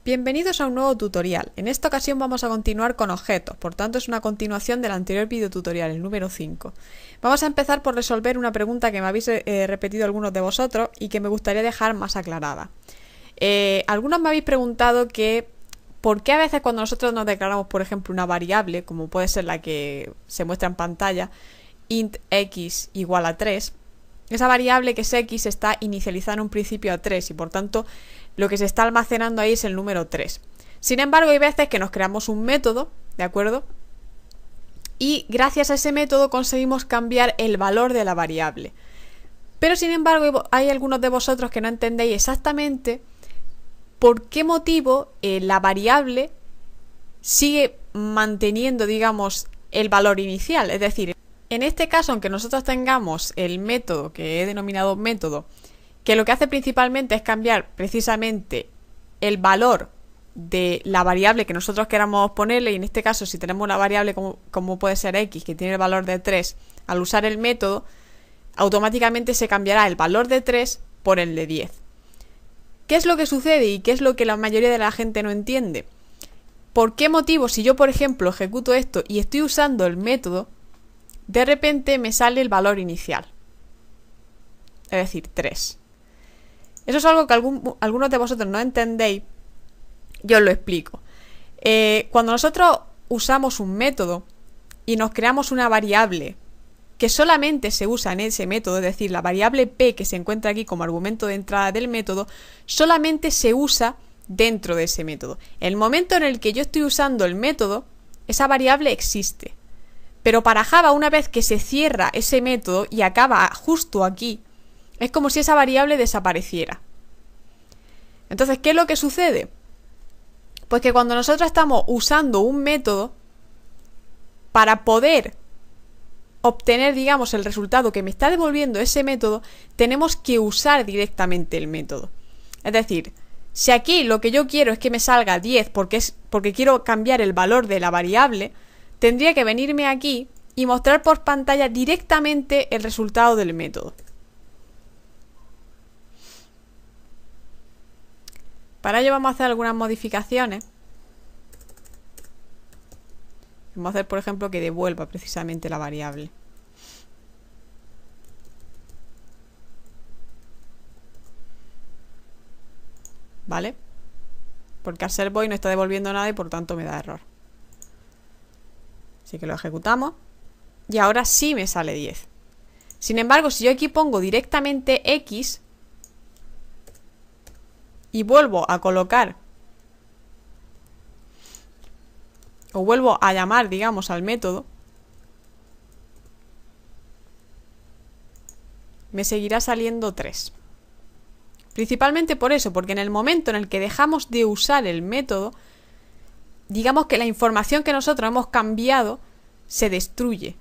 Bienvenidos a un nuevo tutorial. En esta ocasión vamos a continuar con objetos, por tanto es una continuación del anterior videotutorial, el número 5. Vamos a empezar por resolver una pregunta que me habéis repetido algunos de vosotros y que me gustaría dejar más aclarada. Algunos me habéis preguntado que ¿por qué a veces cuando nosotros nos declaramos, por ejemplo, una variable, como puede ser la que se muestra en pantalla, int x igual a 3, esa variable que es x está inicializada en un principio a 3 y por tanto lo que se está almacenando ahí es el número 3. Sin embargo, hay veces que nos creamos un método, ¿de acuerdo? Y gracias a ese método conseguimos cambiar el valor de la variable. Pero sin embargo, hay algunos de vosotros que no entendéis exactamente por qué motivo la variable sigue manteniendo, digamos, el valor inicial. Es decir, en este caso, aunque nosotros tengamos el método que he denominado método, que lo que hace principalmente es cambiar precisamente el valor de la variable que nosotros queramos ponerle, y en este caso si tenemos una variable como puede ser x, que tiene el valor de 3, al usar el método, automáticamente se cambiará el valor de 3 por el de 10. ¿Qué es lo que sucede y qué es lo que la mayoría de la gente no entiende? ¿Por qué motivo, si yo por ejemplo ejecuto esto y estoy usando el método, de repente me sale el valor inicial? Es decir, 3. Eso es algo que algunos de vosotros no entendéis. Yo os lo explico. Cuando nosotros usamos un método y nos creamos una variable que solamente se usa en ese método, es decir, la variable p que se encuentra aquí como argumento de entrada del método, solamente se usa dentro de ese método. El momento en el que yo estoy usando el método, esa variable existe. Pero para Java, una vez que se cierra ese método y acaba justo aquí, es como si esa variable desapareciera. Entonces, ¿qué es lo que sucede? Pues que cuando nosotros estamos usando un método, para poder obtener, digamos, el resultado que me está devolviendo ese método, tenemos que usar directamente el método. Es decir, si aquí lo que yo quiero es que me salga 10 porque quiero cambiar el valor de la variable, tendría que venirme aquí y mostrar por pantalla directamente el resultado del método. Para ello vamos a hacer algunas modificaciones. Vamos a hacer, por ejemplo, que devuelva precisamente la variable. ¿Vale? Porque al ser void no está devolviendo nada y por tanto me da error. Así que lo ejecutamos. Y ahora sí me sale 10. Sin embargo, si yo aquí pongo directamente x y vuelvo a colocar o vuelvo a llamar, digamos, al método, me seguirá saliendo 3. Principalmente por eso, porque en el momento en el que dejamos de usar el método, digamos que la información que nosotros hemos cambiado se destruye.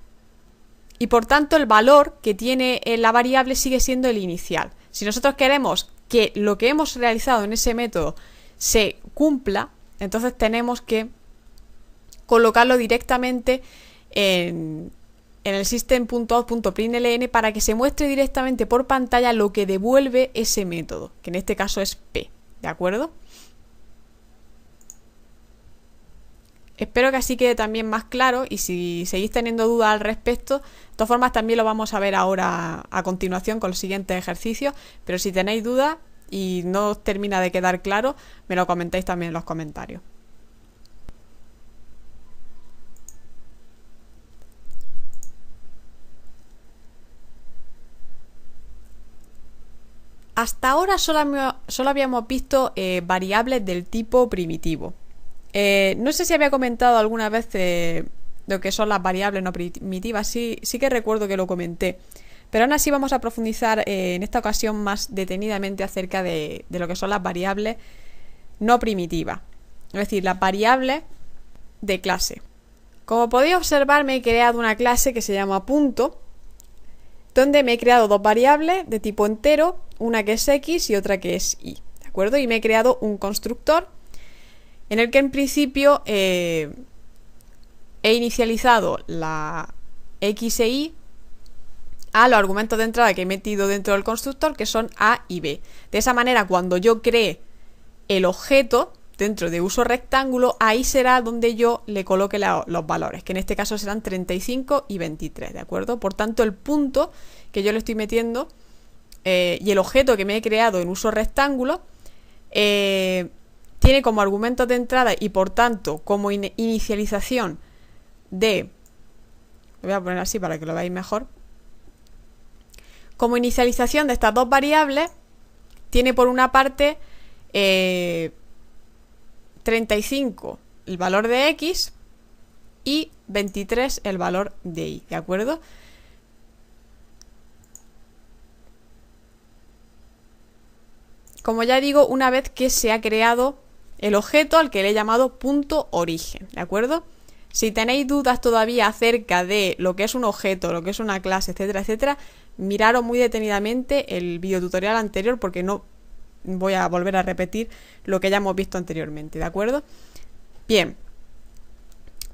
Y por tanto el valor que tiene la variable sigue siendo el inicial. Si nosotros queremos que lo que hemos realizado en ese método se cumpla, entonces tenemos que colocarlo directamente en el system.out.println para que se muestre directamente por pantalla lo que devuelve ese método, que en este caso es p, ¿de acuerdo? Espero que así quede también más claro, y si seguís teniendo dudas al respecto, de todas formas también lo vamos a ver ahora a continuación con los siguientes ejercicios, pero si tenéis dudas y no os termina de quedar claro, me lo comentáis también en los comentarios. Hasta ahora solo habíamos visto variables del tipo primitivo. No sé si había comentado alguna vez lo que son las variables no primitivas, sí que recuerdo que lo comenté, pero aún así vamos a profundizar en esta ocasión más detenidamente acerca de lo que son las variables no primitivas, es decir, las variables de clase. Como podéis observar, me he creado una clase que se llama punto, donde me he creado dos variables de tipo entero, una que es x y otra que es y, ¿de acuerdo? Y me he creado un constructor en el que en principio he inicializado la x e y a los argumentos de entrada que he metido dentro del constructor, que son a y b. De esa manera, cuando yo cree el objeto, dentro de uso rectángulo, ahí será donde yo le coloque los valores, que en este caso serán 35 y 23, ¿de acuerdo? Por tanto, el punto que yo le estoy metiendo y el objeto que me he creado en uso rectángulo tiene como argumentos de entrada y por tanto como inicialización de... Lo voy a poner así para que lo veáis mejor. Como inicialización de estas dos variables, tiene por una parte 35 el valor de x y 23 el valor de y, ¿de acuerdo? Como ya digo, una vez que se ha creado el objeto al que le he llamado punto origen, ¿de acuerdo? Si tenéis dudas todavía acerca de lo que es un objeto, lo que es una clase, etcétera, etcétera, miraros muy detenidamente el videotutorial anterior porque no voy a volver a repetir lo que ya hemos visto anteriormente, ¿de acuerdo? Bien,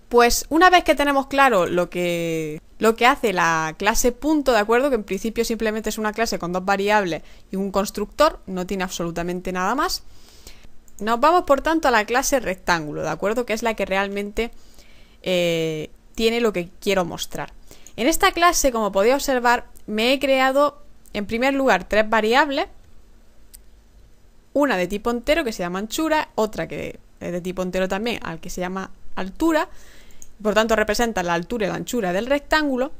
pues una vez que tenemos claro lo que hace la clase punto, ¿de acuerdo? Que en principio simplemente es una clase con dos variables y un constructor, no tiene absolutamente nada más. Nos vamos por tanto a la clase rectángulo, ¿de acuerdo? Que es la que realmente tiene lo que quiero mostrar. En esta clase, como podéis observar, me he creado en primer lugar tres variables, una de tipo entero que se llama anchura, otra que es de tipo entero también, al que se llama altura, por tanto representa la altura y la anchura del rectángulo,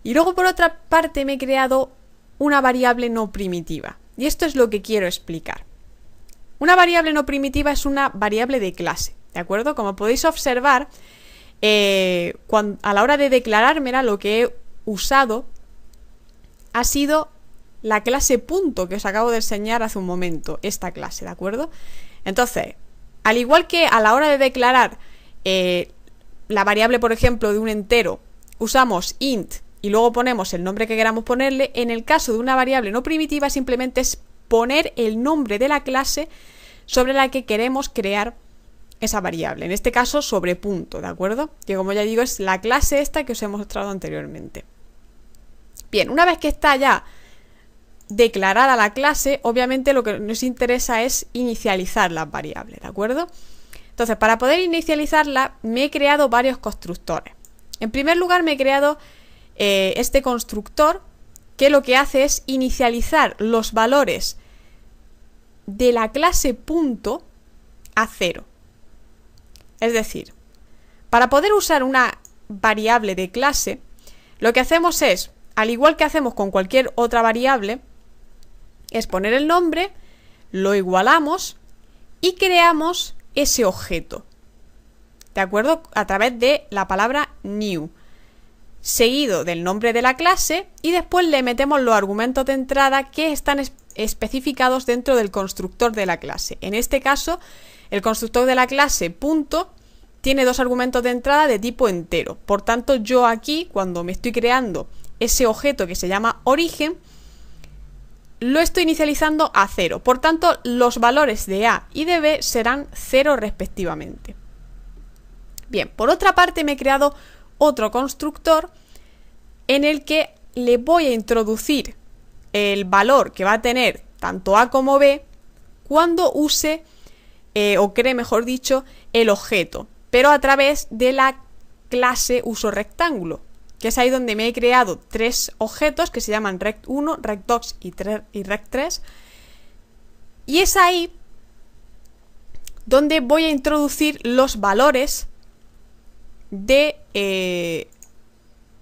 y luego por otra parte me he creado una variable no primitiva, y esto es lo que quiero explicar. Una variable no primitiva es una variable de clase, ¿de acuerdo? Como podéis observar, a la hora de declarármela, lo que he usado ha sido la clase punto que os acabo de enseñar hace un momento, esta clase, ¿de acuerdo? Entonces, al igual que a la hora de declarar la variable, por ejemplo, de un entero, usamos int y luego ponemos el nombre que queramos ponerle, en el caso de una variable no primitiva simplemente es poner el nombre de la clase sobre la que queremos crear esa variable, en este caso sobre punto, ¿de acuerdo? Que como ya digo es la clase esta que os he mostrado anteriormente. Bien, una vez que está ya declarada la clase, obviamente lo que nos interesa es inicializar las variables, ¿de acuerdo? Entonces, para poder inicializarla me he creado varios constructores. En primer lugar me he creado este constructor que lo que hace es inicializar los valores de la clase punto a 0. Es decir, para poder usar una variable de clase, lo que hacemos es, al igual que hacemos con cualquier otra variable, es poner el nombre, lo igualamos y creamos ese objeto, ¿de acuerdo? A través de la palabra new, seguido del nombre de la clase y después le metemos los argumentos de entrada que están especificados dentro del constructor de la clase. En este caso, el constructor de la clase punto tiene dos argumentos de entrada de tipo entero. Por tanto, yo aquí, cuando me estoy creando ese objeto que se llama origen, lo estoy inicializando a 0. Por tanto, los valores de A y de B serán 0 respectivamente. Bien, por otra parte me he creado otro constructor en el que le voy a introducir el valor que va a tener tanto A como B cuando use o cree, mejor dicho, el objeto, pero a través de la clase uso rectángulo, que es ahí donde me he creado tres objetos que se llaman rect1, rect2 y rect3, y es ahí donde voy a introducir los valores de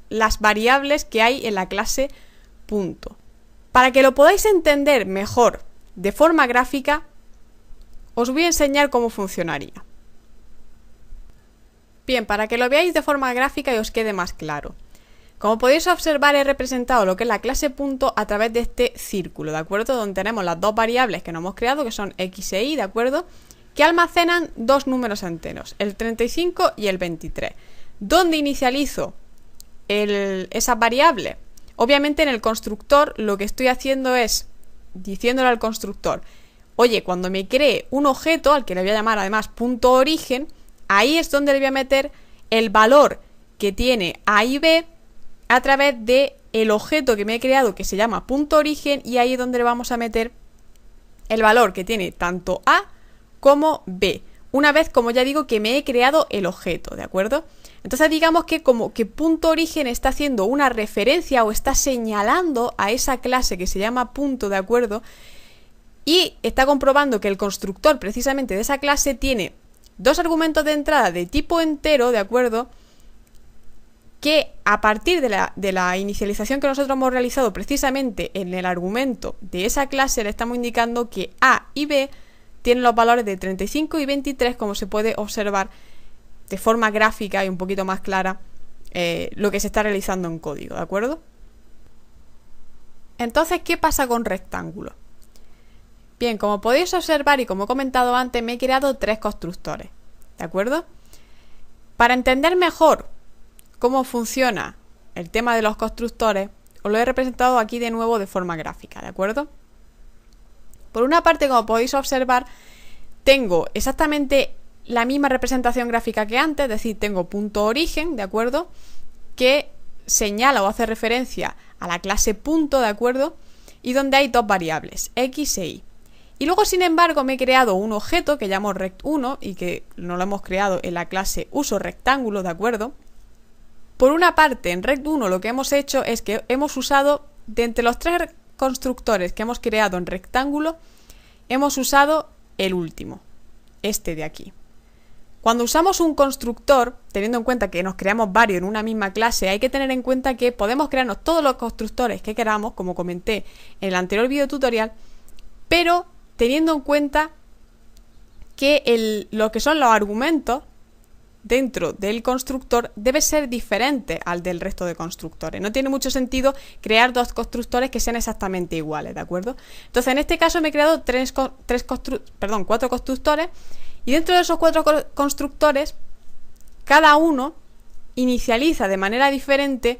las variables que hay en la clase punto. Para que lo podáis entender mejor de forma gráfica, os voy a enseñar cómo funcionaría. Bien, para que lo veáis de forma gráfica y os quede más claro. Como podéis observar, he representado lo que es la clase punto a través de este círculo, ¿de acuerdo? Donde tenemos las dos variables que nos hemos creado, que son x e y, ¿de acuerdo? Que almacenan dos números enteros, el 35 y el 23. ¿Dónde inicializo esas variables? Obviamente en el constructor lo que estoy haciendo es diciéndole al constructor, oye, cuando me cree un objeto, al que le voy a llamar además punto origen, ahí es donde le voy a meter el valor que tiene A y B a través de el objeto que me he creado que se llama punto origen, y ahí es donde le vamos a meter el valor que tiene tanto A como B. una vez, como ya digo, que me he creado el objeto, ¿de acuerdo? Entonces digamos que como que punto origen está haciendo una referencia o está señalando a esa clase que se llama punto, ¿de acuerdo? Y está comprobando que el constructor precisamente de esa clase tiene dos argumentos de entrada de tipo entero, ¿de acuerdo? Que a partir de la inicialización que nosotros hemos realizado precisamente en el argumento de esa clase le estamos indicando que A y B tienen los valores de 35 y 23, como se puede observar de forma gráfica y un poquito más clara lo que se está realizando en código, ¿de acuerdo? Entonces, ¿qué pasa con rectángulos? Bien, como podéis observar y como he comentado antes, me he creado tres constructores, ¿de acuerdo? Para entender mejor cómo funciona el tema de los constructores, os lo he representado aquí de nuevo de forma gráfica, ¿de acuerdo? Por una parte, como podéis observar, tengo exactamente la misma representación gráfica que antes, es decir, tengo punto origen, ¿de acuerdo? Que señala o hace referencia a la clase punto, ¿de acuerdo? Y donde hay dos variables, x e y. Y luego, sin embargo, me he creado un objeto que llamo rect1 y que no lo hemos creado en la clase usoRectángulo, ¿de acuerdo? Por una parte, en rect1 lo que hemos hecho es que hemos usado, de entre los tres constructores que hemos creado en rectángulo, hemos usado el último, este de aquí. Cuando usamos un constructor, teniendo en cuenta que nos creamos varios en una misma clase, hay que tener en cuenta que podemos crearnos todos los constructores que queramos, como comenté en el anterior video tutorial, pero teniendo en cuenta que lo que son los argumentos dentro del constructor debe ser diferente al del resto de constructores. No tiene mucho sentido crear dos constructores que sean exactamente iguales, ¿de acuerdo? Entonces, en este caso me he creado cuatro constructores, y dentro de esos cuatro constructores, cada uno inicializa de manera diferente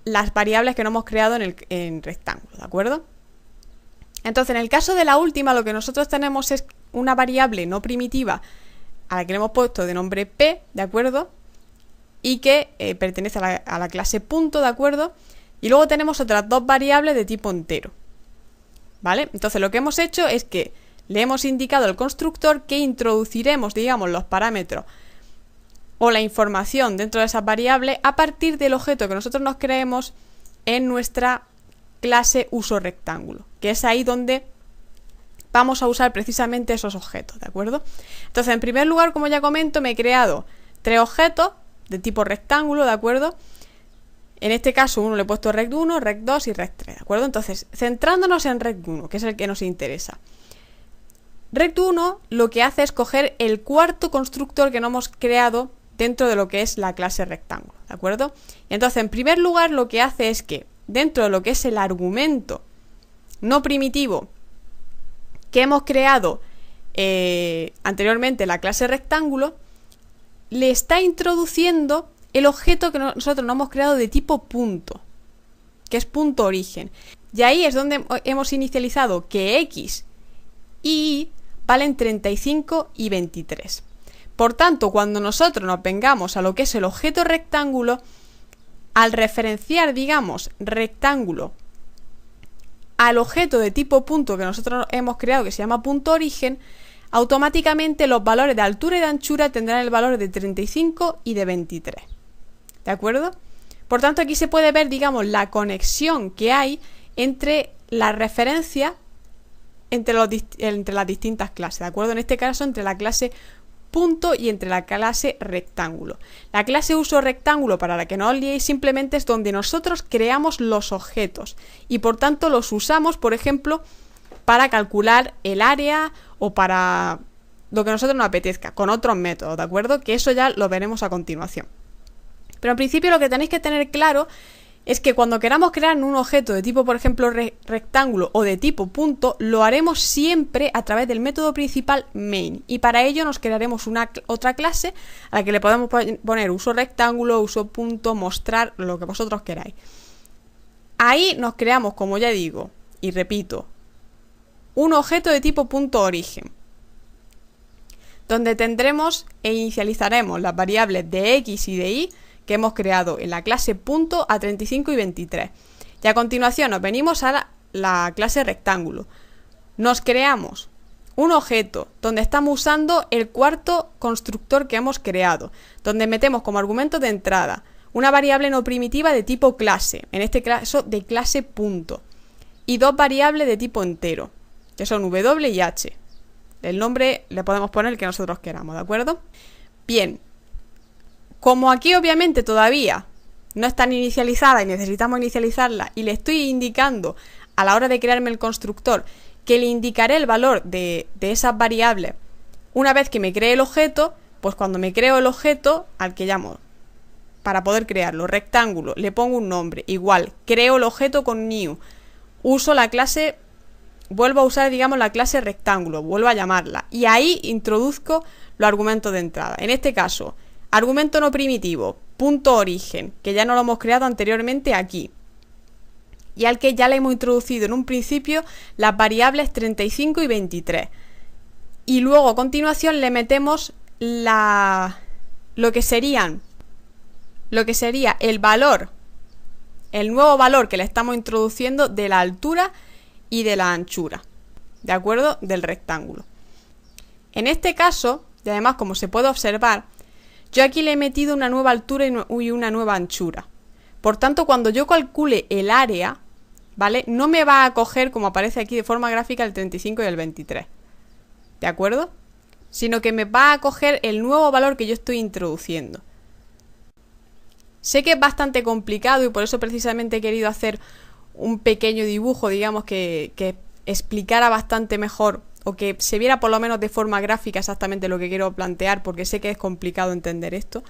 las variables que no hemos creado en rectángulo, ¿de acuerdo? Entonces, en el caso de la última, lo que nosotros tenemos es una variable no primitiva a la que le hemos puesto de nombre P, ¿de acuerdo? Y que pertenece a la clase punto, ¿de acuerdo? Y luego tenemos otras dos variables de tipo entero, ¿vale? Entonces, lo que hemos hecho es que le hemos indicado al constructor que introduciremos, digamos, los parámetros o la información dentro de esas variables a partir del objeto que nosotros nos creemos en nuestra clase usoRectángulo, que es ahí donde vamos a usar precisamente esos objetos, ¿de acuerdo? Entonces, en primer lugar, como ya comento, me he creado tres objetos de tipo rectángulo, ¿de acuerdo? En este caso, uno le he puesto rect1, rect2 y rect3, ¿de acuerdo? Entonces, centrándonos en rect1, que es el que nos interesa. Rect1 lo que hace es coger el cuarto constructor que no hemos creado dentro de lo que es la clase rectángulo, ¿de acuerdo? Y entonces, en primer lugar, lo que hace es que dentro de lo que es el argumento no primitivo que hemos creado anteriormente la clase rectángulo, le está introduciendo el objeto que nosotros no hemos creado de tipo punto, que es punto origen. Y ahí es donde hemos inicializado que x y y valen 35 y 23. Por tanto, cuando nosotros nos vengamos a lo que es el objeto rectángulo, al referenciar, digamos, rectángulo al objeto de tipo punto que nosotros hemos creado, que se llama punto origen, automáticamente los valores de altura y de anchura tendrán el valor de 35 y de 23. ¿De acuerdo? Por tanto, aquí se puede ver, digamos, la conexión que hay entre la referencia entre las distintas clases, ¿de acuerdo? En este caso, entre la clase punto y entre la clase rectángulo. La clase usoRectángulo, para la que no os liéis, simplemente es donde nosotros creamos los objetos y por tanto los usamos, por ejemplo, para calcular el área o para lo que a nosotros nos apetezca, con otros métodos, ¿de acuerdo? Que eso ya lo veremos a continuación. Pero en principio lo que tenéis que tener claro es que cuando queramos crear un objeto de tipo, por ejemplo, rectángulo o de tipo punto, lo haremos siempre a través del método principal main. Y para ello nos crearemos otra clase a la que le podemos poner usoRectángulo, usoPunto, mostrar, lo que vosotros queráis. Ahí nos creamos, como ya digo, y repito, un objeto de tipo punto origen, donde tendremos e inicializaremos las variables de x y de y que hemos creado en la clase punto a 35 y 23. Y a continuación nos venimos a la clase rectángulo. Nos creamos un objeto donde estamos usando el cuarto constructor que hemos creado, donde metemos como argumento de entrada una variable no primitiva de tipo clase, en este caso de clase punto, y dos variables de tipo entero, que son w y h. El nombre le podemos poner el que nosotros queramos, ¿de acuerdo? Bien, como aquí obviamente todavía no están inicializadas y necesitamos inicializarla, y le estoy indicando a la hora de crearme el constructor que le indicaré el valor de esas variables una vez que me cree el objeto, pues cuando me creo el objeto al que llamo, para poder crearlo, rectángulo, le pongo un nombre, igual, creo el objeto con new, uso la clase, vuelvo a usar, digamos, la clase rectángulo, vuelvo a llamarla, y ahí introduzco los argumentos de entrada. En este caso, argumento no primitivo, punto origen, que ya no lo hemos creado anteriormente aquí, y al que ya le hemos introducido en un principio las variables 35 y 23. Y luego a continuación le metemos lo que sería el valor, el nuevo valor que le estamos introduciendo de la altura y de la anchura, ¿de acuerdo? Del rectángulo. En este caso, y además como se puede observar, yo aquí le he metido una nueva altura y una nueva anchura. Por tanto, cuando yo calcule el área, ¿vale? No me va a coger, como aparece aquí de forma gráfica, el 35 y el 23, ¿de acuerdo? Sino que me va a coger el nuevo valor que yo estoy introduciendo. Sé que es bastante complicado y por eso precisamente he querido hacer un pequeño dibujo, digamos, que explicara bastante mejor o que se viera por lo menos de forma gráfica exactamente lo que quiero plantear, porque sé que es complicado entender esto.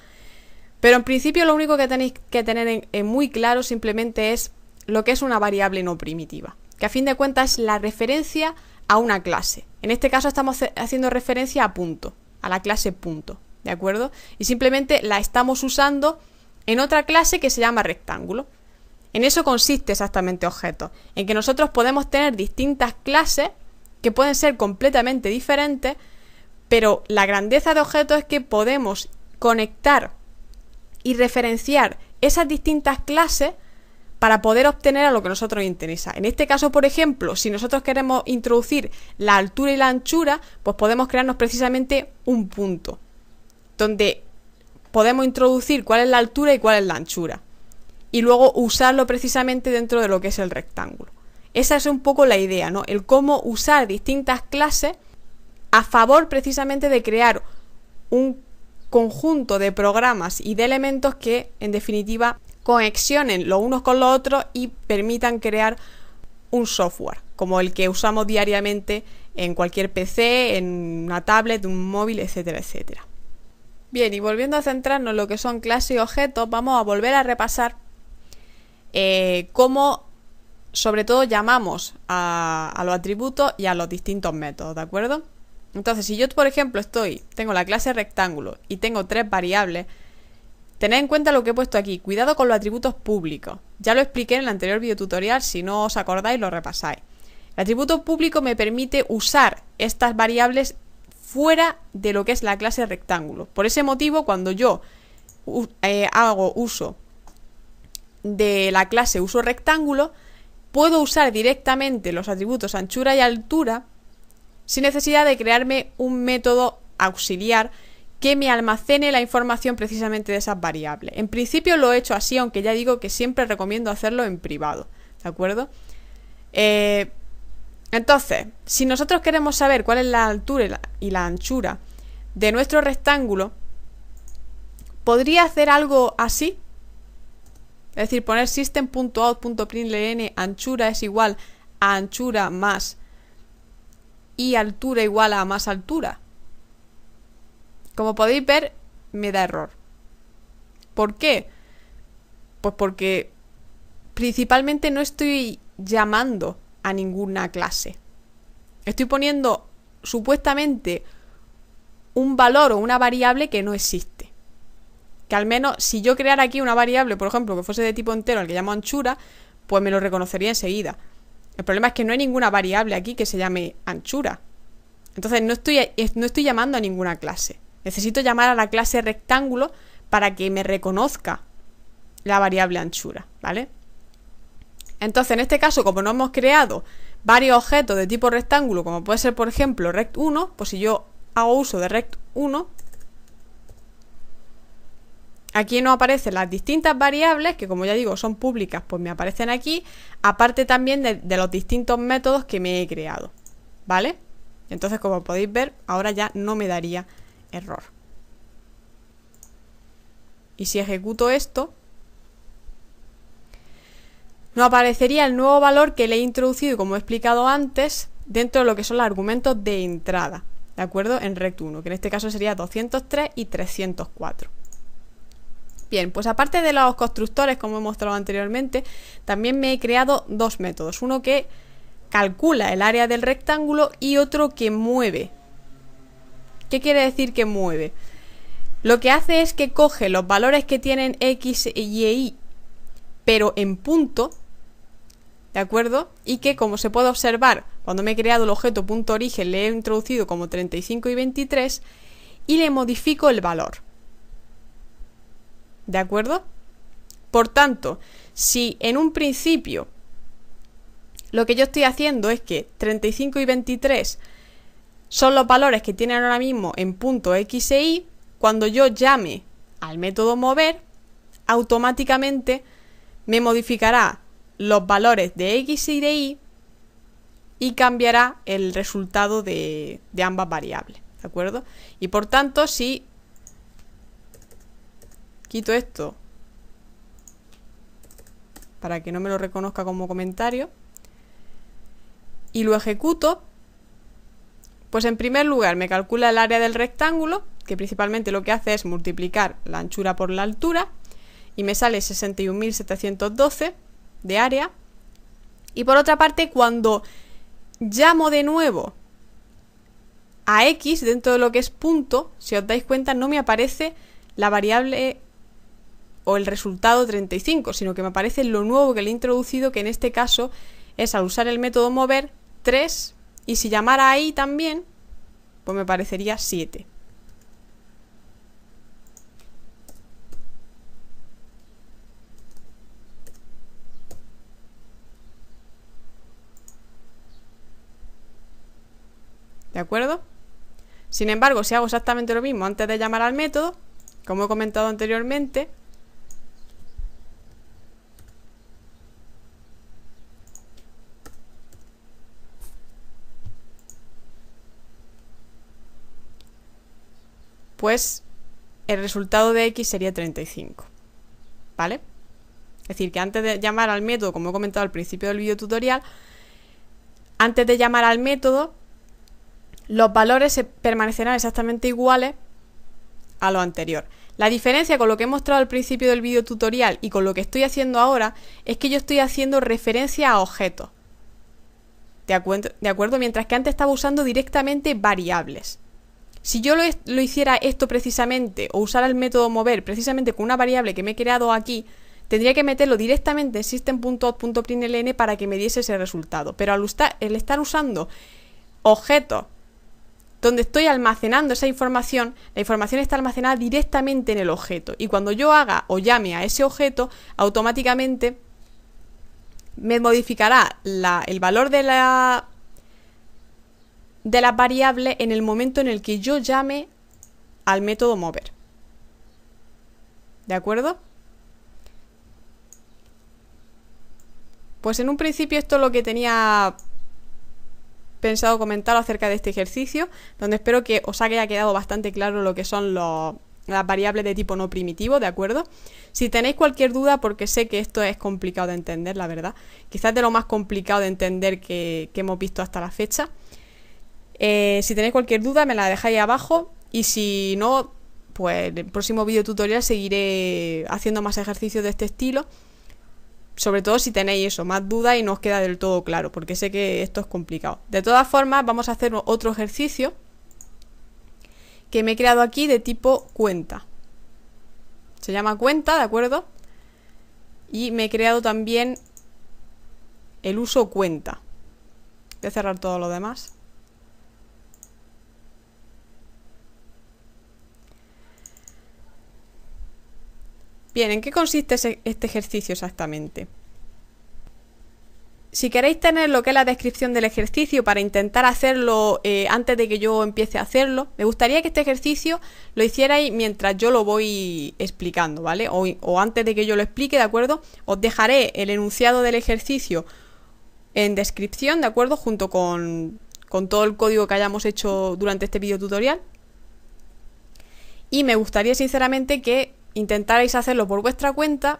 Pero en principio lo único que tenéis que tener en muy claro simplemente es lo que es una variable no primitiva, que a fin de cuentas es la referencia a una clase. En este caso estamos haciendo referencia a punto, a la clase punto, ¿de acuerdo? Y simplemente la estamos usando en otra clase que se llama rectángulo. En eso consiste exactamente objetos, en que nosotros podemos tener distintas clases que pueden ser completamente diferentes, pero la grandeza de objetos es que podemos conectar y referenciar esas distintas clases para poder obtener a lo que nosotros nos interesa. En este caso, por ejemplo, si nosotros queremos introducir la altura y la anchura, pues podemos crearnos precisamente un punto, donde podemos introducir cuál es la altura y cuál es la anchura, y luego usarlo precisamente dentro de lo que es el rectángulo. Esa es un poco la idea, ¿no? El cómo usar distintas clases a favor precisamente de crear un conjunto de programas y de elementos que, en definitiva, conexionen los unos con los otros y permitan crear un software, como el que usamos diariamente en cualquier PC, en una tablet, un móvil, etcétera, etcétera. Bien, y volviendo a centrarnos en lo que son clases y objetos, vamos a volver a repasar cómo, sobre todo, llamamos a los atributos y a los distintos métodos, ¿de acuerdo? Entonces, si yo, por ejemplo, tengo la clase rectángulo y tengo 3 variables, tened en cuenta lo que he puesto aquí. Cuidado con los atributos públicos. Ya lo expliqué en el anterior videotutorial, si no os acordáis lo repasáis. El atributo público me permite usar estas variables fuera de lo que es la clase rectángulo. Por ese motivo, cuando yo hago uso de la clase uso rectángulo, puedo usar directamente los atributos anchura y altura sin necesidad de crearme un método auxiliar que me almacene la información precisamente de esas variables. En principio lo he hecho así, aunque ya digo que siempre recomiendo hacerlo en privado, ¿de acuerdo? Entonces, si nosotros queremos saber cuál es la altura y la anchura de nuestro rectángulo, podría hacer algo así. Es decir, poner system.out.println anchura es igual a anchura más y altura igual a más altura. Como podéis ver, me da error. ¿Por qué? Pues porque principalmente no estoy llamando a ninguna clase. Estoy poniendo supuestamente un valor o una variable que no existe. Que al menos si yo creara aquí una variable, por ejemplo, que fuese de tipo entero, al que llamo anchura, pues me lo reconocería enseguida. El problema es que no hay ninguna variable aquí que se llame anchura. Entonces no estoy llamando a ninguna clase. Necesito llamar a la clase rectángulo para que me reconozca la variable anchura, ¿vale? Entonces, en este caso, como no hemos creado varios objetos de tipo rectángulo, como puede ser por ejemplo rect1, pues si yo hago uso de rect1, aquí nos aparecen las distintas variables, que como ya digo son públicas, pues me aparecen aquí, aparte también de los distintos métodos que me he creado, ¿vale? Entonces, como podéis ver, ahora ya no me daría error. Y si ejecuto esto, nos aparecería el nuevo valor que le he introducido, como he explicado antes, dentro de lo que son los argumentos de entrada, ¿de acuerdo? En rect1, que en este caso sería 203 y 304. Bien, pues aparte de los constructores, como he mostrado anteriormente, también me he creado dos métodos. Uno que calcula el área del rectángulo y otro que mueve. ¿Qué quiere decir que mueve? Lo que hace es que coge los valores que tienen x y y, pero en punto, ¿de acuerdo? Y que, como se puede observar, cuando me he creado el objeto punto origen le he introducido como 35 y 23 y le modifico el valor. ¿De acuerdo? Por tanto, si en un principio lo que yo estoy haciendo es que 35 y 23 son los valores que tienen ahora mismo en punto x e y, cuando yo llame al método mover, automáticamente me modificará los valores de x y de y y cambiará el resultado de ambas variables, ¿de acuerdo? Y por tanto, si quito esto para que no me lo reconozca como comentario y lo ejecuto, pues en primer lugar me calcula el área del rectángulo, que principalmente lo que hace es multiplicar la anchura por la altura, y me sale 61.712 de área. Y por otra parte, cuando llamo de nuevo a x dentro de lo que es punto, si os dais cuenta, no me aparece la variable o el resultado 35, sino que me aparece lo nuevo que le he introducido, que en este caso es, al usar el método mover, 3, y si llamara ahí también, pues me parecería 7. ¿De acuerdo? Sin embargo, si hago exactamente lo mismo antes de llamar al método, como he comentado anteriormente, pues el resultado de x sería 35, ¿vale? Es decir, que antes de llamar al método, como he comentado al principio del video tutorial, antes de llamar al método, los valores permanecerán exactamente iguales a lo anterior. La diferencia con lo que he mostrado al principio del video tutorial y con lo que estoy haciendo ahora es que yo estoy haciendo referencia a objetos, ¿de acuerdo? Mientras que antes estaba usando directamente variables. Si yo lo hiciera esto precisamente, o usara el método mover precisamente con una variable que me he creado aquí, tendría que meterlo directamente en system.out.println para que me diese ese resultado. Pero al estar usando objetos donde estoy almacenando esa información, la información está almacenada directamente en el objeto. Y cuando yo haga o llame a ese objeto, automáticamente me modificará el valor de las variables en el momento en el que yo llame al método mover. ¿De acuerdo? Pues en un principio esto es lo que tenía pensado comentar acerca de este ejercicio, donde espero que os haya quedado bastante claro lo que son las variables de tipo no primitivo, ¿de acuerdo? Si tenéis cualquier duda, porque sé que esto es complicado de entender, la verdad, quizás de lo más complicado de entender que hemos visto hasta la fecha, si tenéis cualquier duda me la dejáis abajo, y si no, pues en el próximo video tutorial seguiré haciendo más ejercicios de este estilo, sobre todo si tenéis eso, más dudas y no os queda del todo claro, porque sé que esto es complicado. De todas formas, vamos a hacer otro ejercicio que me he creado aquí de tipo cuenta. Se llama cuenta, ¿de acuerdo? Y me he creado también el uso cuenta. Voy a cerrar todo lo demás. Bien, ¿en qué consiste este ejercicio exactamente? si queréis tener lo que es la descripción del ejercicio para intentar hacerlo antes de que yo empiece a hacerlo, me gustaría que este ejercicio lo hicierais mientras yo lo voy explicando, ¿vale? O antes de que yo lo explique, ¿de acuerdo? Os dejaré el enunciado del ejercicio en descripción, ¿de acuerdo? Junto con todo el código que hayamos hecho durante este video tutorial. Y me gustaría sinceramente que intentarais hacerlo por vuestra cuenta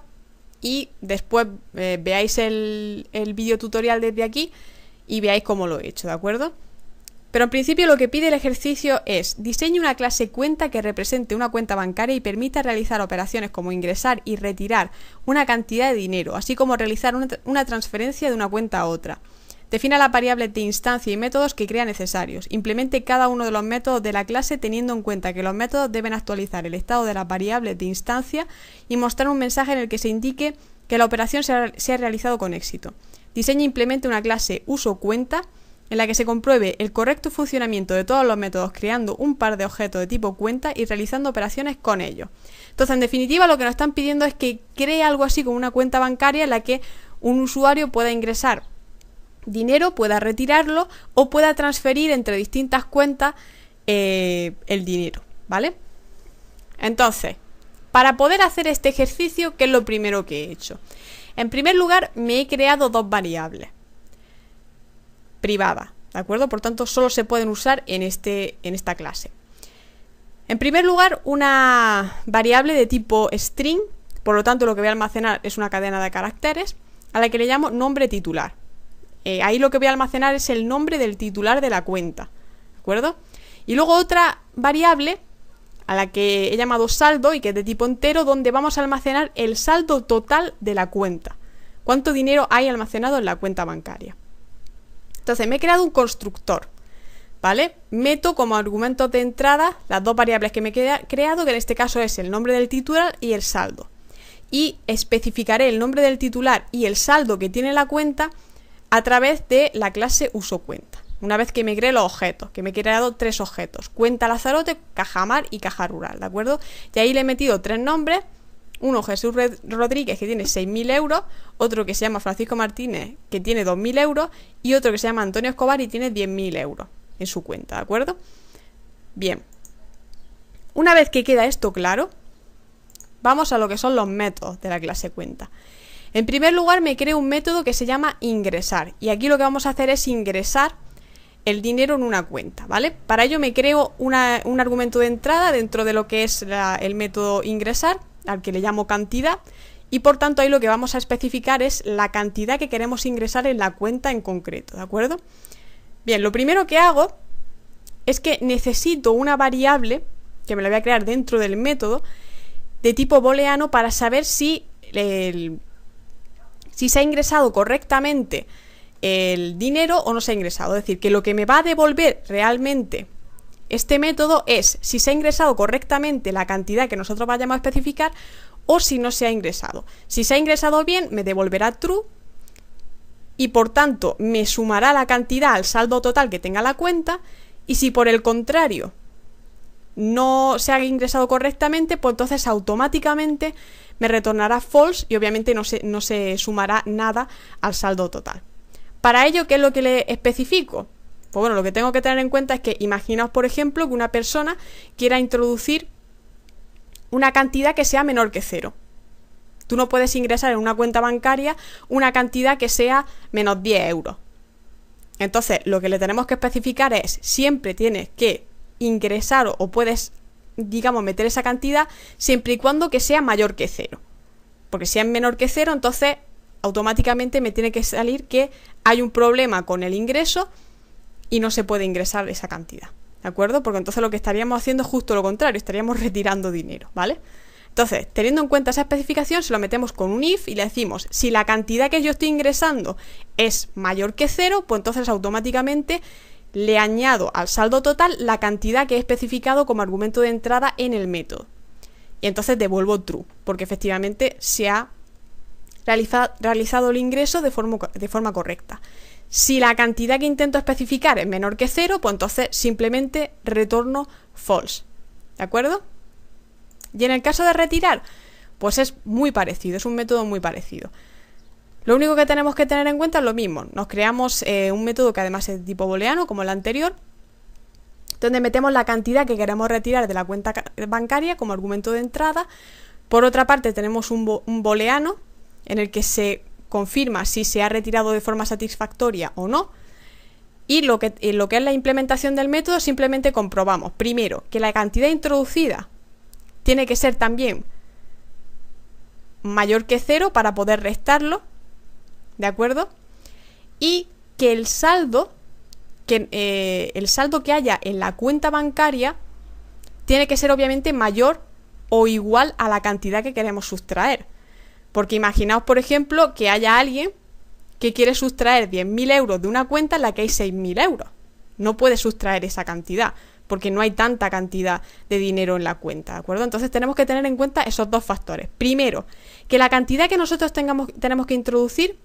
y después veáis el video tutorial desde aquí y veáis cómo lo he hecho, ¿de acuerdo? Pero en principio lo que pide el ejercicio es: diseñe una clase cuenta que represente una cuenta bancaria y permita realizar operaciones como ingresar y retirar una cantidad de dinero, así como realizar una transferencia de una cuenta a otra. Defina las variables de instancia y métodos que crea necesarios. Implemente cada uno de los métodos de la clase teniendo en cuenta que los métodos deben actualizar el estado de las variables de instancia y mostrar un mensaje en el que se indique que la operación se ha realizado con éxito. Diseña e implemente una clase uso cuenta en la que se compruebe el correcto funcionamiento de todos los métodos creando un par de objetos de tipo cuenta y realizando operaciones con ellos. Entonces, en definitiva, lo que nos están pidiendo es que cree algo así como una cuenta bancaria en la que un usuario pueda ingresar dinero, pueda retirarlo o pueda transferir entre distintas cuentas el dinero, ¿vale? Entonces, para poder hacer este ejercicio, ¿qué es lo primero que he hecho? En primer lugar, me he creado dos variables privadas, ¿de acuerdo? Por tanto, solo se pueden usar en esta clase. En primer lugar, una variable de tipo string, por lo tanto, lo que voy a almacenar es una cadena de caracteres, a la que le llamo nombre titular. Ahí lo que voy a almacenar es el nombre del titular de la cuenta, ¿de acuerdo? Y luego otra variable a la que he llamado saldo y que es de tipo entero, donde vamos a almacenar el saldo total de la cuenta. ¿Cuánto dinero hay almacenado en la cuenta bancaria? Entonces me he creado un constructor, ¿vale? Meto como argumentos de entrada las dos variables que me he creado, que en este caso es el nombre del titular y el saldo. Y especificaré el nombre del titular y el saldo que tiene la cuenta a través de la clase usocuenta. Una vez que me cree los objetos, que me he creado tres objetos: cuenta Lazarote, caja mar y caja rural, ¿de acuerdo? Y ahí le he metido tres nombres: uno Jesús Rodríguez, que tiene 6.000 euros, otro que se llama Francisco Martínez, que tiene 2.000 euros, y otro que se llama Antonio Escobar y tiene 10.000 euros en su cuenta, ¿de acuerdo? Bien, una vez que queda esto claro, vamos a lo que son los métodos de la clase cuenta. En primer lugar, me creo un método que se llama ingresar, y aquí lo que vamos a hacer es ingresar el dinero en una cuenta, ¿vale? Para ello me creo un argumento de entrada dentro de lo que es el método ingresar, al que le llamo cantidad, y por tanto ahí lo que vamos a especificar es la cantidad que queremos ingresar en la cuenta en concreto, ¿de acuerdo? Bien, lo primero que hago es que necesito una variable, que me la voy a crear dentro del método, de tipo booleano para saber si se ha ingresado correctamente el dinero o no se ha ingresado. Es decir, que lo que me va a devolver realmente este método es si se ha ingresado correctamente la cantidad que nosotros vayamos a especificar o si no se ha ingresado. Si se ha ingresado bien, me devolverá true y por tanto me sumará la cantidad al saldo total que tenga la cuenta, y si por el contrario no se ha ingresado correctamente, pues entonces automáticamente me retornará false y obviamente no se sumará nada al saldo total. Para ello, ¿qué es lo que le especifico? Pues bueno, lo que tengo que tener en cuenta es que imaginaos, por ejemplo, que una persona quiera introducir una cantidad que sea menor que 0. Tú no puedes ingresar en una cuenta bancaria una cantidad que sea menos 10 euros. Entonces, lo que le tenemos que especificar es: siempre tienes que ingresar o puedes, digamos, meter esa cantidad siempre y cuando que sea mayor que 0. Porque si es menor que 0, entonces automáticamente me tiene que salir que hay un problema con el ingreso y no se puede ingresar esa cantidad, ¿de acuerdo? Porque entonces lo que estaríamos haciendo es justo lo contrario, estaríamos retirando dinero, ¿vale? Entonces, teniendo en cuenta esa especificación, se lo metemos con un if y le decimos: si la cantidad que yo estoy ingresando es mayor que 0, pues entonces automáticamente le añado al saldo total la cantidad que he especificado como argumento de entrada en el método. Y entonces devuelvo true, porque efectivamente se ha realizado el ingreso de forma correcta. Si la cantidad que intento especificar es menor que 0, pues entonces simplemente retorno false, ¿de acuerdo? Y en el caso de retirar, pues es muy parecido, es un método muy parecido. Lo único que tenemos que tener en cuenta es lo mismo. Nos creamos un método que además es de tipo booleano, como el anterior, donde metemos la cantidad que queremos retirar de la cuenta bancaria como argumento de entrada. Por otra parte, tenemos un booleano en el que se confirma si se ha retirado de forma satisfactoria o no. Y lo que es la implementación del método, simplemente comprobamos, primero, que la cantidad introducida tiene que ser también mayor que 0 para poder restarlo, ¿de acuerdo? Y que el saldo que haya en la cuenta bancaria tiene que ser obviamente mayor o igual a la cantidad que queremos sustraer. Porque imaginaos, por ejemplo, que haya alguien que quiere sustraer 10.000 euros de una cuenta en la que hay 6.000 euros. No puede sustraer esa cantidad, porque no hay tanta cantidad de dinero en la cuenta, ¿de acuerdo? Entonces tenemos que tener en cuenta esos dos factores. Primero, que la cantidad que nosotros tenemos que introducir,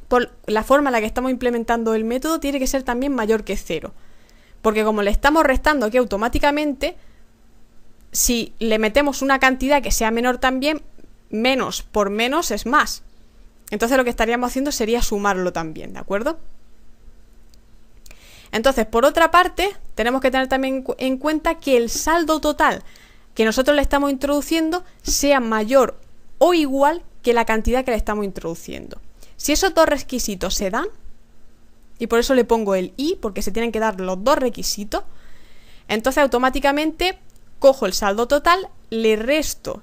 por la forma en la que estamos implementando el método, tiene que ser también mayor que 0. Porque como le estamos restando aquí automáticamente, si le metemos una cantidad que sea menor también, menos por menos es más. Entonces lo que estaríamos haciendo sería sumarlo también, ¿de acuerdo? Entonces, por otra parte, tenemos que tener también en cuenta que el saldo total que nosotros le estamos introduciendo sea mayor o igual que la cantidad que le estamos introduciendo. Si esos dos requisitos se dan, y por eso le pongo el y, porque se tienen que dar los dos requisitos, entonces automáticamente cojo el saldo total, le resto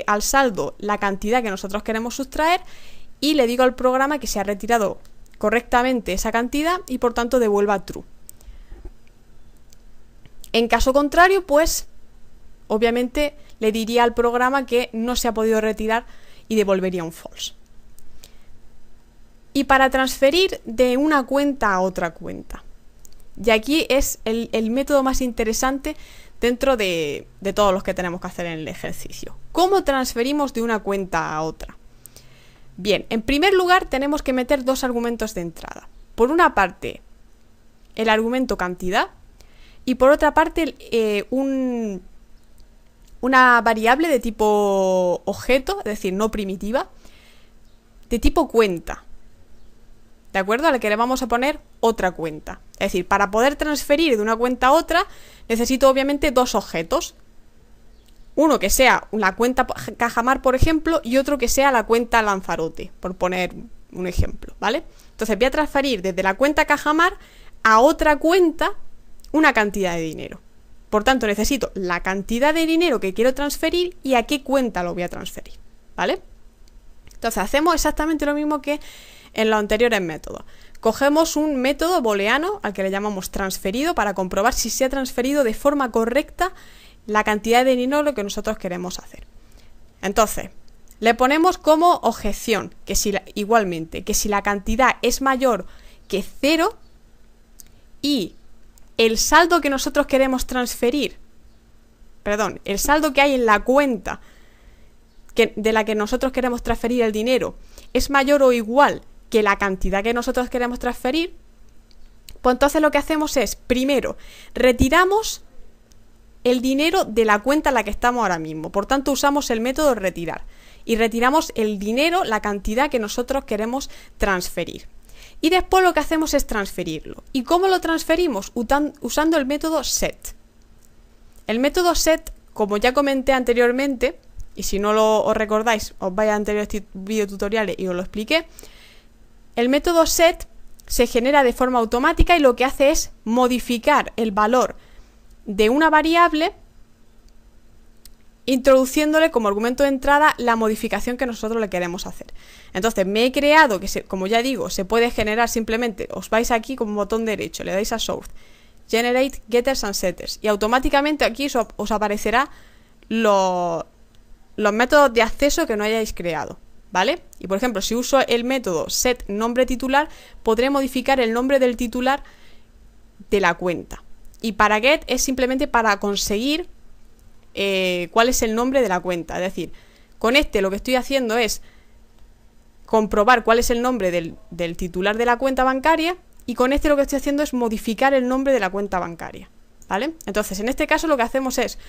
al saldo la cantidad que nosotros queremos sustraer y le digo al programa que se ha retirado correctamente esa cantidad y por tanto devuelva true. En caso contrario, pues obviamente le diría al programa que no se ha podido retirar y devolvería un false. Y para transferir de una cuenta a otra cuenta. Y aquí es el método más interesante dentro de todos los que tenemos que hacer en el ejercicio. ¿Cómo transferimos de una cuenta a otra? Bien, en primer lugar tenemos que meter dos argumentos de entrada. Por una parte, el argumento cantidad y por otra parte una variable de tipo objeto, es decir, no primitiva, de tipo cuenta. ¿De acuerdo? A la que le vamos a poner otra cuenta. Es decir, para poder transferir de una cuenta a otra, necesito obviamente dos objetos. Uno que sea la cuenta Cajamar, por ejemplo, y otro que sea la cuenta Lanzarote, por poner un ejemplo, ¿vale? Entonces voy a transferir desde la cuenta Cajamar a otra cuenta una cantidad de dinero. Por tanto, necesito la cantidad de dinero que quiero transferir y a qué cuenta lo voy a transferir, ¿vale? Entonces hacemos exactamente lo mismo que en los anteriores métodos. Cogemos un método booleano al que le llamamos transferido para comprobar si se ha transferido de forma correcta la cantidad de dinero que nosotros queremos hacer. Entonces, le ponemos como objeción que igualmente, que si la cantidad es mayor que 0 y el saldo que nosotros queremos transferir, el saldo que hay en la cuenta de la que nosotros queremos transferir el dinero es mayor o igual que la cantidad que nosotros queremos transferir, pues entonces lo que hacemos es, primero, retiramos el dinero de la cuenta en la que estamos ahora mismo. Por tanto, usamos el método retirar y retiramos el dinero, la cantidad que nosotros queremos transferir. Y después lo que hacemos es transferirlo. ¿Y cómo lo transferimos? Usando el método set. El método set, como ya comenté anteriormente, y si no os recordáis, os vais a anteriores videotutoriales y os lo expliqué, el método set se genera de forma automática y lo que hace es modificar el valor de una variable introduciéndole como argumento de entrada la modificación que nosotros le queremos hacer. Entonces me he creado, como ya digo, se puede generar simplemente, os vais aquí con un botón derecho, le dais a Source, Generate Getters and Setters y automáticamente aquí os aparecerá los métodos de acceso que no hayáis creado, ¿vale? Y por ejemplo, si uso el método set nombre titular, podré modificar el nombre del titular de la cuenta. Y para get es simplemente para conseguir cuál es el nombre de la cuenta. Es decir, con lo que estoy haciendo es comprobar cuál es el nombre del titular de la cuenta bancaria y con lo que estoy haciendo es modificar el nombre de la cuenta bancaria, ¿vale? Entonces, en este caso lo que hacemos es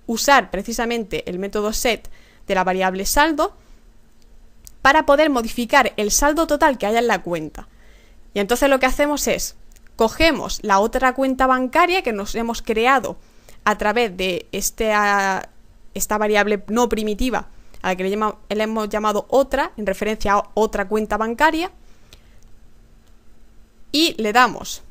usar precisamente el método set de la variable saldo para poder modificar el saldo total que haya en la cuenta. Y entonces lo que hacemos es, cogemos la otra cuenta bancaria que nos hemos creado a través de esta variable no primitiva, a la que le hemos llamado otra, en referencia a otra cuenta bancaria, y le damos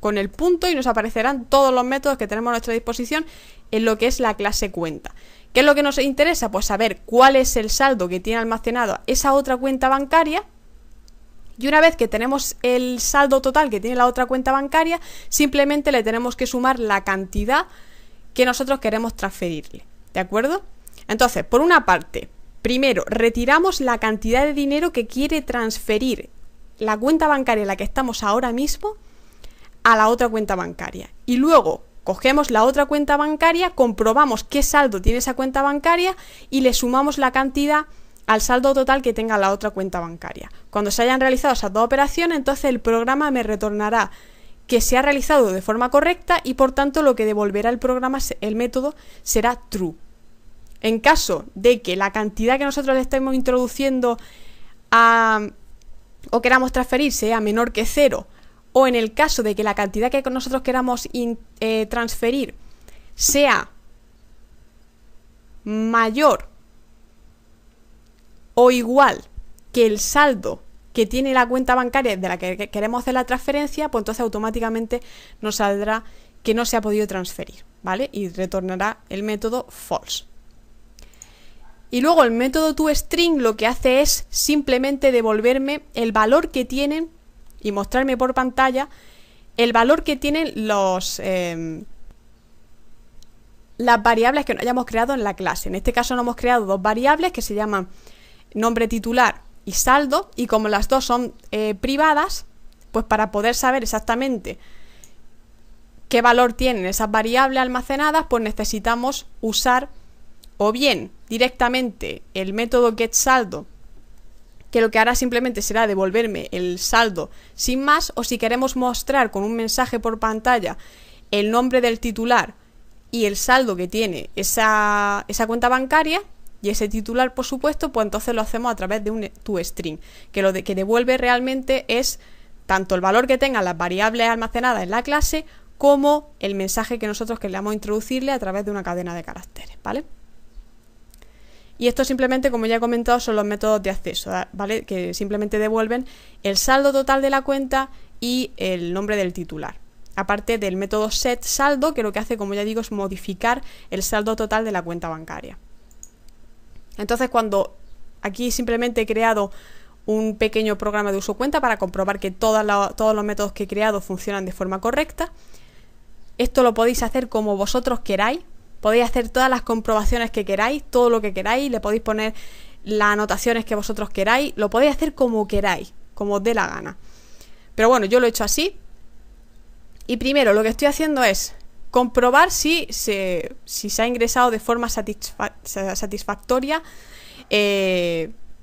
con el punto y nos aparecerán todos los métodos que tenemos a nuestra disposición en lo que es la clase cuenta. ¿Qué es lo que nos interesa? Pues saber cuál es el saldo que tiene almacenado esa otra cuenta bancaria, y una vez que tenemos el saldo total que tiene la otra cuenta bancaria, simplemente le tenemos que sumar la cantidad que nosotros queremos transferirle, ¿de acuerdo? Entonces, por una parte, primero retiramos la cantidad de dinero que quiere transferir la cuenta bancaria en la que estamos ahora mismo a la otra cuenta bancaria, y luego cogemos la otra cuenta bancaria, comprobamos qué saldo tiene esa cuenta bancaria y le sumamos la cantidad al saldo total que tenga la otra cuenta bancaria. Cuando se hayan realizado esas dos operaciones, entonces el programa me retornará que se ha realizado de forma correcta y por tanto lo que devolverá el programa, el método, será true. En caso de que la cantidad que nosotros le estemos introduciendo o queramos transferir sea menor que 0, o en el caso de que la cantidad que nosotros queramos transferir sea mayor o igual que el saldo que tiene la cuenta bancaria de la que queremos hacer la transferencia, pues entonces automáticamente nos saldrá que no se ha podido transferir, ¿vale? Y retornará el método false. Y luego el método toString lo que hace es simplemente devolverme el valor que tienen y mostrarme por pantalla el valor que tienen las variables que no hayamos creado en la clase. En este caso no hemos creado dos variables que se llaman nombre titular y saldo, y como las dos son privadas, pues para poder saber exactamente qué valor tienen esas variables almacenadas, pues necesitamos usar o bien directamente el método getSaldo, que lo que hará simplemente será devolverme el saldo sin más, o si queremos mostrar con un mensaje por pantalla el nombre del titular y el saldo que tiene esa cuenta bancaria y ese titular, por supuesto, pues entonces lo hacemos a través de un toString, que lo que devuelve realmente es tanto el valor que tengan las variables almacenadas en la clase como el mensaje que nosotros queramos introducirle a través de una cadena de caracteres, ¿vale? Y esto simplemente, como ya he comentado, son los métodos de acceso, ¿vale? Que simplemente devuelven el saldo total de la cuenta y el nombre del titular. Aparte del método setSaldo, que lo que hace, como ya digo, es modificar el saldo total de la cuenta bancaria. Entonces, cuando aquí simplemente he creado un pequeño programa de uso cuenta para comprobar que todos los métodos que he creado funcionan de forma correcta, esto lo podéis hacer como vosotros queráis. Podéis hacer todas las comprobaciones que queráis, todo lo que queráis, le podéis poner las anotaciones que vosotros queráis, lo podéis hacer como queráis, como os dé la gana. Pero bueno, yo lo he hecho así. Y primero lo que estoy haciendo es comprobar si se ha ingresado de forma satisfactoria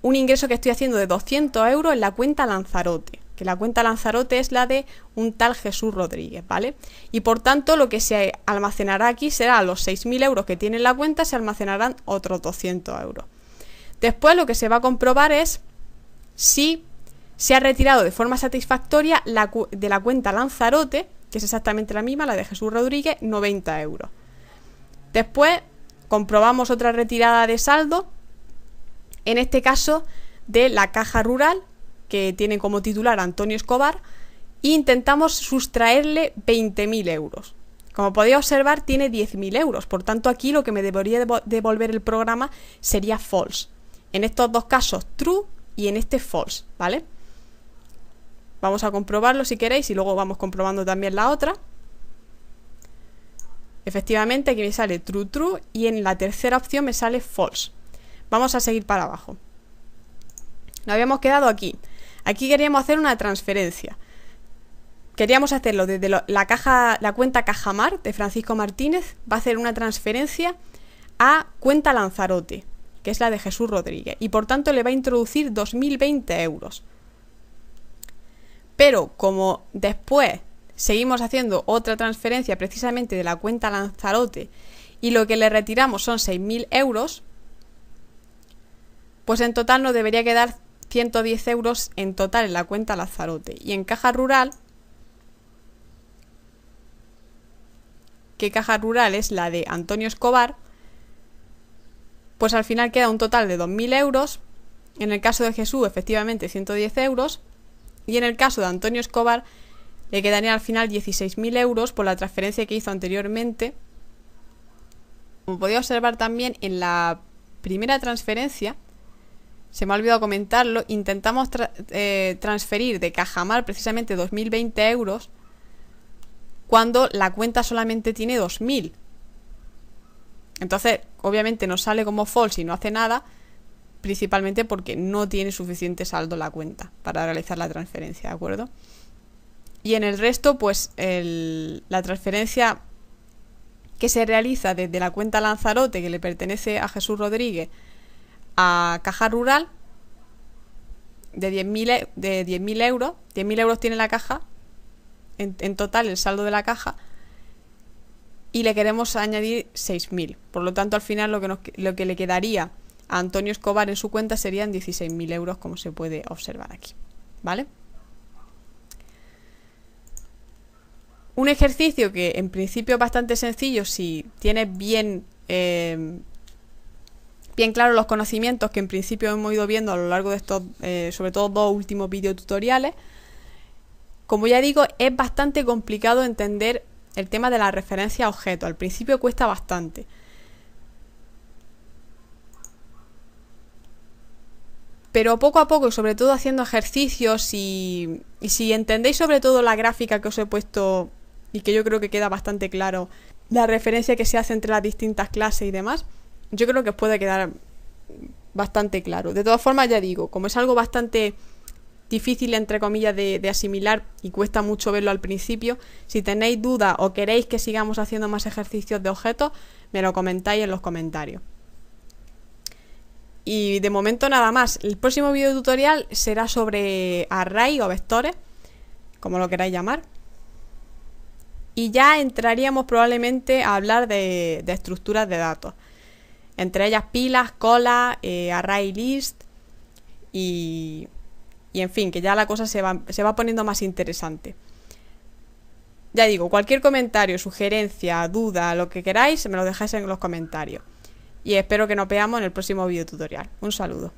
un ingreso que estoy haciendo de 200 euros en la cuenta Lanzarote, que la cuenta Lanzarote es la de un tal Jesús Rodríguez, ¿vale? Y por tanto lo que se almacenará aquí será los 6.000 euros que tiene en la cuenta, se almacenarán otros 200 euros. Después lo que se va a comprobar es si se ha retirado de forma satisfactoria de la cuenta Lanzarote, que es exactamente la misma, la de Jesús Rodríguez, 90 euros. Después comprobamos otra retirada de saldo, en este caso de la Caja Rural, que tiene como titular Antonio Escobar, e intentamos sustraerle 20.000 euros. Como podéis observar, tiene 10.000 euros, por tanto aquí lo que me debería devolver el programa sería false. En estos dos casos true y en este false, ¿vale? Vamos a comprobarlo si queréis y luego vamos comprobando también la otra. Efectivamente aquí me sale true, true, y en la tercera opción me sale false. Vamos a seguir para abajo. Nos habíamos quedado aquí. Aquí queríamos hacer una transferencia. Queríamos hacerlo desde la cuenta Cajamar de Francisco Martínez. Va a hacer una transferencia a cuenta Lanzarote, que es la de Jesús Rodríguez. Y por tanto le va a introducir 2.020 euros. Pero como después seguimos haciendo otra transferencia precisamente de la cuenta Lanzarote y lo que le retiramos son 6.000 euros, pues en total nos debería quedar 110 euros en total en la cuenta Lanzarote. Y en caja rural, que caja rural es la de Antonio Escobar, pues al final queda un total de 2.000 euros. En el caso de Jesús, efectivamente, 110 euros. Y en el caso de Antonio Escobar, le quedarían al final 16.000 euros por la transferencia que hizo anteriormente. Como podéis observar también, en la primera transferencia, se me ha olvidado comentarlo, intentamos transferir de Cajamar precisamente 2.020 euros cuando la cuenta solamente tiene 2.000. Entonces, obviamente nos sale como false y no hace nada, principalmente porque no tiene suficiente saldo la cuenta para realizar la transferencia, ¿de acuerdo? Y en el resto, pues la transferencia que se realiza desde la cuenta Lanzarote, que le pertenece a Jesús Rodríguez, a Caja Rural, de 10.000 euros. 10.000 euros tiene la caja, en total el saldo de la caja, y le queremos añadir 6.000. Por lo tanto, al final lo que le quedaría a Antonio Escobar en su cuenta serían 16.000 euros, como se puede observar aquí, ¿vale? Un ejercicio que en principio es bastante sencillo si tienes bien claro los conocimientos que en principio hemos ido viendo a lo largo de estos, sobre todo 2 últimos videotutoriales. Como ya digo, es bastante complicado entender el tema de la referencia a objetos. Al principio cuesta bastante. Pero poco a poco, y sobre todo haciendo ejercicios, y si entendéis sobre todo la gráfica que os he puesto y que yo creo que queda bastante claro la referencia que se hace entre las distintas clases y demás, yo creo que os puede quedar bastante claro. De todas formas, ya digo, como es algo bastante difícil, entre comillas, de asimilar y cuesta mucho verlo al principio, si tenéis dudas o queréis que sigamos haciendo más ejercicios de objetos, me lo comentáis en los comentarios. Y de momento nada más. El próximo video tutorial será sobre array o vectores, como lo queráis llamar. Y ya entraríamos probablemente a hablar de estructuras de datos. Entre ellas pilas, colas, array list y en fin, que ya la cosa se va poniendo más interesante. Ya digo, cualquier comentario, sugerencia, duda, lo que queráis, me lo dejáis en los comentarios. Y espero que nos veamos en el próximo video tutorial. Un saludo.